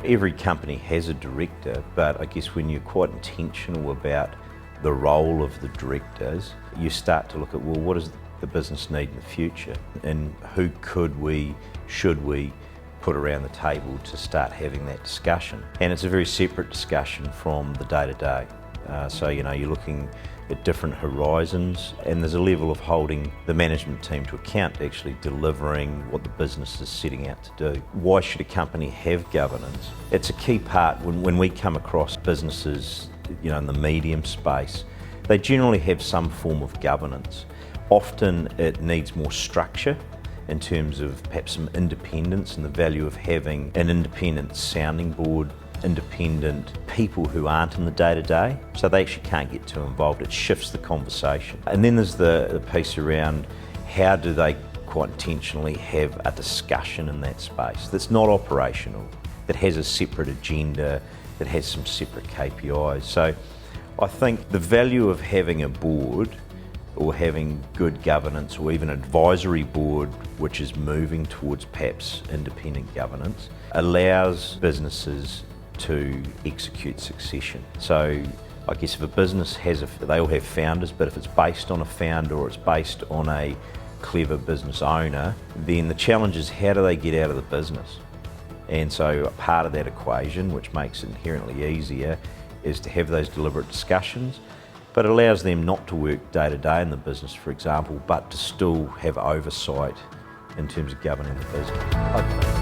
Every company has a director, but I guess when you're quite intentional about the role of the directors, you start to look at, well, what does the business need in the future? And who should we put around the table to start having that discussion? And it's a very separate discussion from the day-to-day. So, you're looking at different horizons, and there's a level of holding the management team to account, actually delivering what the business is setting out to do. Why should a company have governance? It's a key part when we come across businesses, in the medium space. They generally have some form of governance. Often it needs more structure in terms of perhaps some independence and the value of having an independent sounding board, independent people who aren't in the day-to-day, so they actually can't get too involved. It shifts the conversation. And then there's the piece around how do they quite intentionally have a discussion in that space that's not operational, that has a separate agenda, that has some separate KPIs. So I think the value of having a board or having good governance, or even an advisory board which is moving towards perhaps independent governance, allows businesses to execute succession. So I guess if a business they all have founders, but if it's based on a founder or it's based on a clever business owner, then the challenge is how do they get out of the business? And so a part of that equation, which makes it inherently easier, is to have those deliberate discussions, but allows them not to work day to day in the business, for example, but to still have oversight in terms of governing the business.